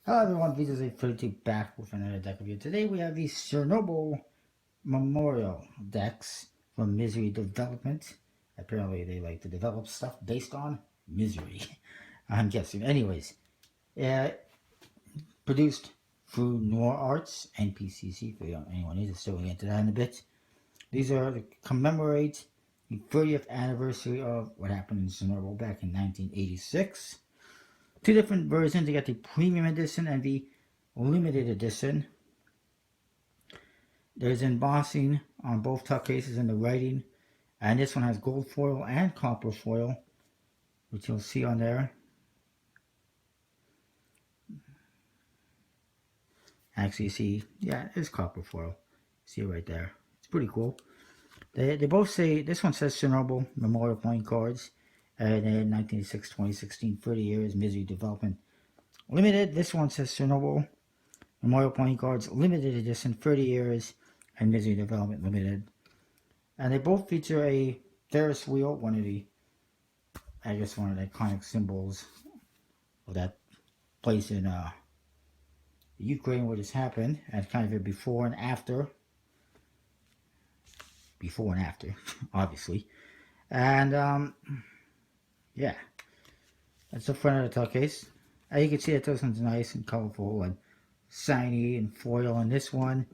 Hello everyone, this is a 32 back with another deck review. Today we have the Chernobyl Memorial decks from Misery Development. Apparently they like to develop stuff based on misery. I'm guessing. Anyways, uh, produced through Noir Arts and PCC for anyone interested. We'll get into that in a bit. These are to commemorate the 30th anniversary of what happened in Chernobyl back in 1986. Two different versions. You got the premium edition and the limited edition. There's embossing on both tuck cases in the writing, and this one has gold foil and copper foil, which you'll see on there. Actually, you see, yeah, it's copper foil. See it right there. It's pretty cool. They both say, this one says Chernobyl Memorial Playing Cards, and then 1986, 2016, 30 years, Misery Development Limited. This one says Chernobyl Memorial Playing Cards, Limited Edition, 30 years, and Misery Development Limited. And they both feature a Ferris wheel, one of the iconic symbols of that place in Ukraine where this happened, and kind of a before and after. Before and after, obviously. And, yeah. That's the front of the tuck case. You can see that this one's nice and colorful and shiny and foil, and this one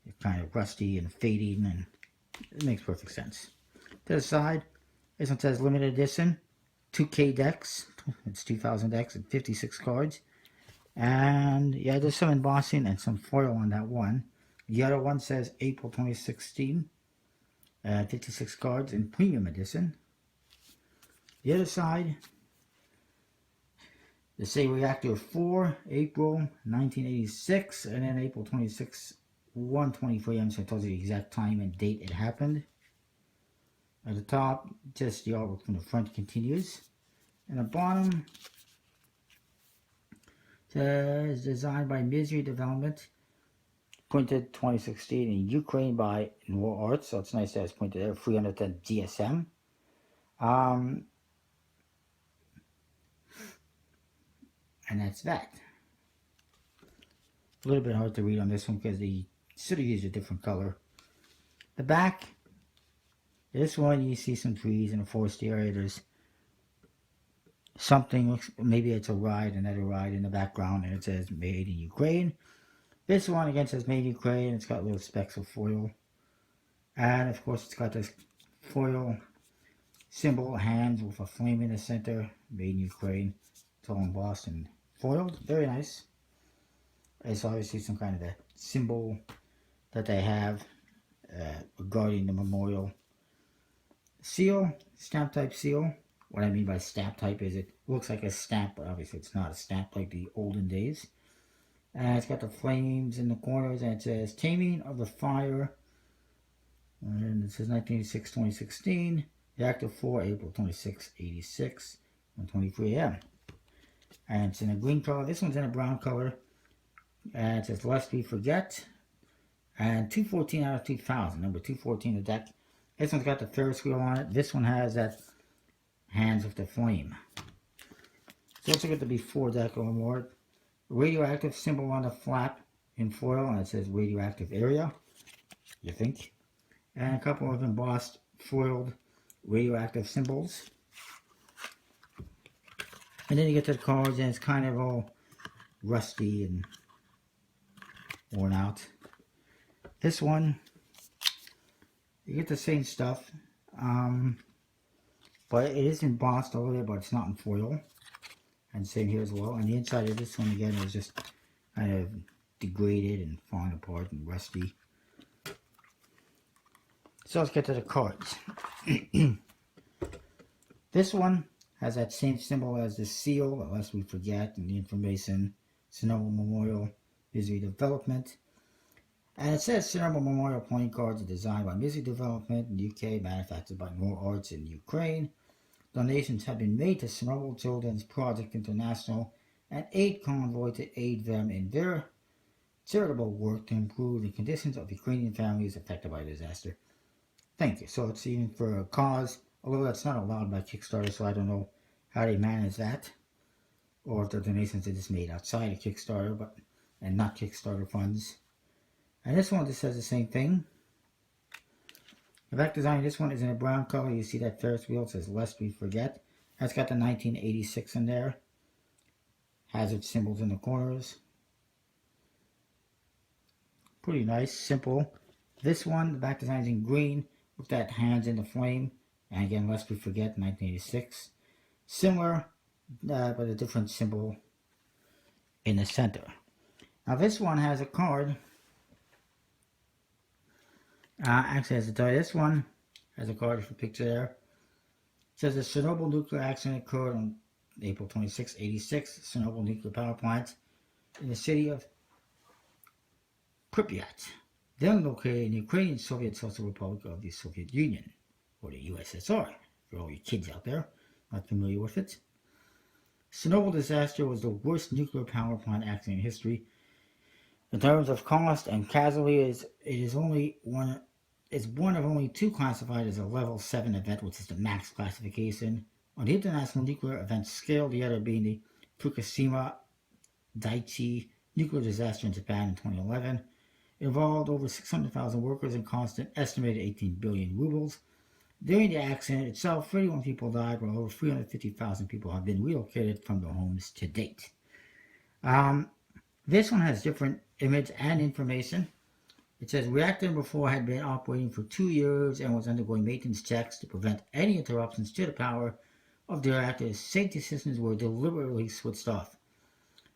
is kind of rusty and fading, and it makes perfect sense. To the side, this one says limited edition, 2K decks. It's 2,000 decks and 56 cards. And yeah, there's some embossing and some foil on that one. The other one says April 2016, 56 cards in premium edition. The other side, they say Reactor 4, April 1986, and then April 26, 1:24 a.m. So it tells you the exact time and date it happened. At the top, just the artwork from the front continues. And the bottom says designed by Misery Development, printed 2016 in Ukraine by Noir Arts. So it's nice that it's printed there, 310 GSM. And that's that. A little bit hard to read on this one because they should have used a different color. The back, this one you see some trees in a forest area. There's something, maybe it's a ride, another ride in the background, and it says made in Ukraine. This one again says made in Ukraine. It's got little specks of foil, and of course it's got this foil symbol, hands with a flame in the center, made in Ukraine. It's all embossed and foiled, very nice. It's obviously some kind of a symbol that they have regarding the memorial. Seal, stamp type seal. What I mean by stamp type is it looks like a stamp, but obviously it's not a stamp like the olden days. And it's got the flames in the corners, and it says Taming of the Fire. And it says 1986, 2016. Reactor 4, April 26, 86, 1:23 a.m. And it's in a green color. This one's in a brown color. And it says Lest We Forget. And 214 out of 2000. Number 214 the deck. This one's got the Ferris wheel on it. This one has that hands with the flame. So let's look at the before deck a little more. Radioactive symbol on the flap in foil, and it says radioactive area, you think. And a couple of embossed foiled radioactive symbols. And then you get to the cards, and it's kind of all rusty and worn out. This one, you get the same stuff, but it is embossed a little bit, but it's not in foil. And same here as well. And the inside of this one again is just kind of degraded and falling apart and rusty. So let's get to the cards. This one has that same symbol as the seal, Lest We Forget, and the information, Chernobyl Memorial Misery Development. And it says Chernobyl Memorial playing cards are designed by Misery Development in the UK, manufactured by Noir Arts in Ukraine. Donations have been made to Chernobyl Children's Project International and aid convoy to aid them in their charitable work to improve the conditions of Ukrainian families affected by the disaster. Thank you. So it's even for a cause, although that's not allowed by Kickstarter, so I don't know how they manage that. or if the donations are just made outside of Kickstarter, and not Kickstarter funds. And this one just says the same thing. The back design, this one is in a brown color. You see that Ferris wheel, it says lest we forget. That's got the 1986 in there. Hazard symbols in the corners. Pretty nice, simple. This one, the back design is in green with that hands in the flame. And again, lest we forget, 1986. Similar, but a different symbol in the center. Now this one has a card. Actually has a die. This one has a card for picture there. It says the Chernobyl nuclear accident occurred on April 26, 86. Chernobyl nuclear power plant in the city of Pripyat, then located in the Ukrainian Soviet Social Republic of the Soviet Union, or the USSR, for all you kids out there not familiar with it. Chernobyl disaster was the worst nuclear power plant accident in history. In terms of cost and casualties, it is one of only two classified as a level 7 event, which is the max classification. On the international nuclear event scale, the other being the Fukushima Daiichi nuclear disaster in Japan in 2011. It involved over 600,000 workers and cost an estimated 18 billion rubles. During the accident itself, 31 people died, while over 350,000 people have been relocated from their homes to date. This one has different image and information. It says reactor number 4 had been operating for 2 years and was undergoing maintenance checks to prevent any interruptions to the power of the reactor. Safety systems were deliberately switched off.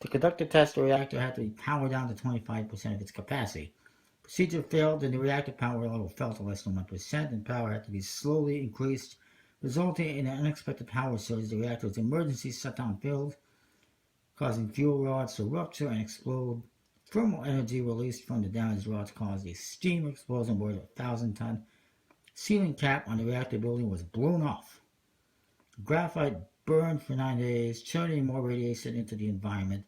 To conduct the test, the reactor had to be powered down to 25% of its capacity. Procedure failed and the reactor power level fell to less than 1%, and power had to be slowly increased, resulting in an unexpected power surge. The reactor's emergency shutdown failed, causing fuel rods to rupture and explode. Thermal energy released from the damaged rods caused a steam explosion where the 1,000-ton ceiling cap on the reactor building was blown off. Graphite burned for 9 days, churning more radiation into the environment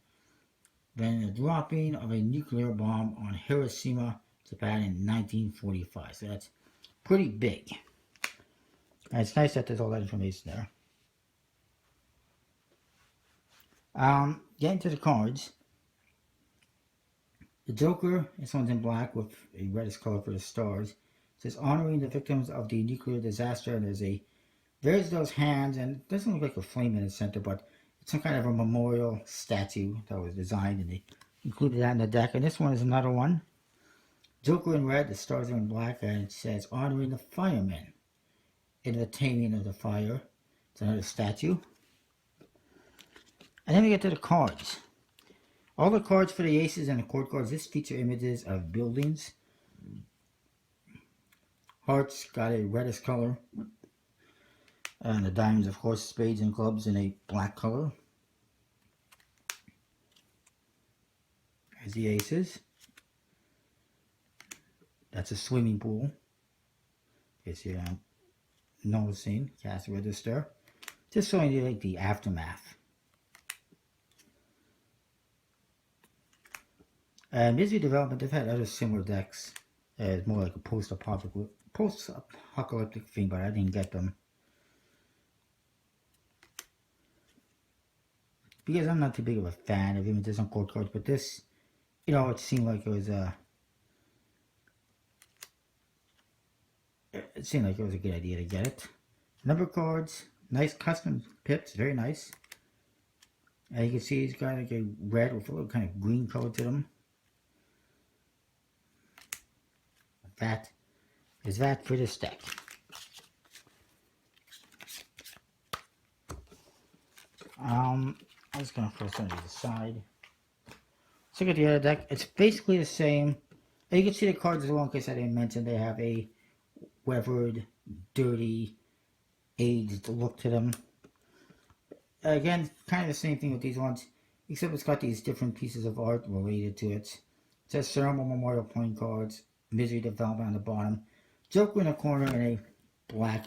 than the dropping of a nuclear bomb on Hiroshima, Japan in 1945. So that's pretty big. And it's nice that there's all that information there. Getting to the cards. The Joker, this one's in black with a reddish color for the stars. It says honoring the victims of the nuclear disaster, and there's those hands, and it doesn't look like a flame in the center, but it's some kind of a memorial statue that was designed, and they included that in the deck. And this one is another one. Joker in red, the stars are in black, and it says honoring the firemen in the taming of the fire. It's another statue. And then we get to the cards. All the cards for the aces and the court cards, this feature images of buildings. Hearts got a reddish color. And the diamonds, of course, spades and clubs in a black color. There's the aces. That's a swimming pool. In case you're noticing, cash register. Just showing you like the aftermath. And Misery Development, they've had other similar decks. It's more like a post-apocalyptic theme, but I didn't get them. Because I'm not too big of a fan of images on court cards, but this, it seemed like it was a good idea to get it. Number cards, nice custom pips, very nice. And you can see he's got like a red with a little kind of green color to them. That is that for this deck. I'm just going to throw some of these aside. Let's look at the other deck. It's basically the same. And you can see the cards as well, in case I didn't mention. They have a weathered, dirty, aged look to them. Again, kind of the same thing with these ones, except it's got these different pieces of art related to it. It says Chernobyl Memorial playing cards, Misery Development on the bottom, Joker in the corner in a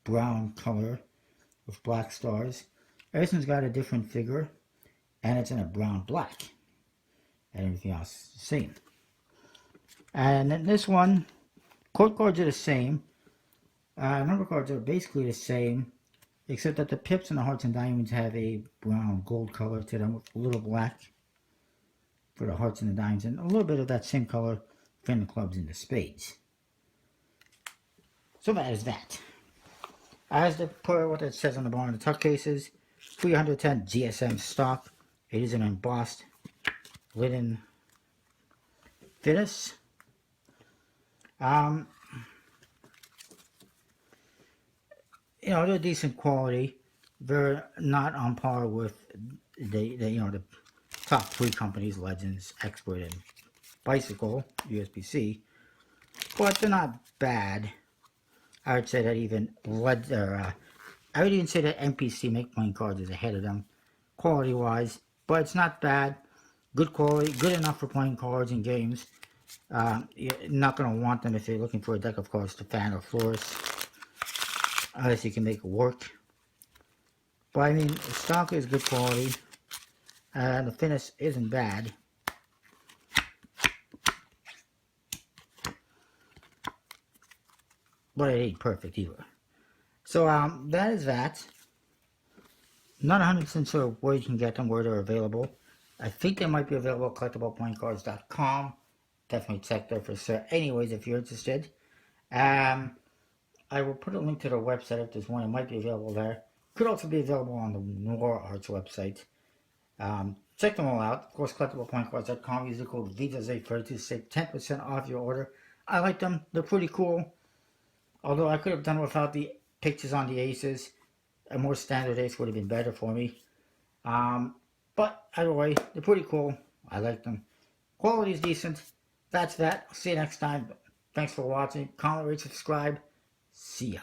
brown color with black stars. This one's got a different figure, and it's in a brown-black. And everything else is the same. And then this one, court cards are the same. Number cards are basically the same. except that the pips and the hearts and diamonds have a brown gold color to them with a little black for the hearts and the diamonds, and a little bit of that same color for the clubs and the spades. So that is that. As per what it says on the bottom of the tuck cases, 310 GSM stock. It is an embossed linen finish. You know, they're decent quality. They're not on par with the top 3 companies, Legends, Expert, and Bicycle, USBC, but they're not bad. I would say that even I would even say that NPC Make Playing Cards is ahead of them, quality-wise, but it's not bad. Good quality, good enough for playing cards and games. You're not going to want them if you're looking for a deck of cards to fan or florist, unless you can make it work. But I mean, the stock is good quality, and the finish isn't bad. But it ain't perfect either. So that is that. Not 100% sure where you can get them, where they're available. I think they might be available at collectibleplayingcards.com. Definitely check there for sure. Anyways, if you're interested, I will put a link to their website if there's one. It might be available there. Could also be available on the Noir Arts website. Check them all out. Of course, collectibleplayingcards.com. Use the code VITAZ30 to save 10% off your order. I like them. They're pretty cool. Although I could have done without the pictures on the aces. A more standard ace would have been better for me. But either way, they're pretty cool. I like them. Quality is decent. That's that. I'll see you next time. Thanks for watching. Comment, rate, subscribe. See ya.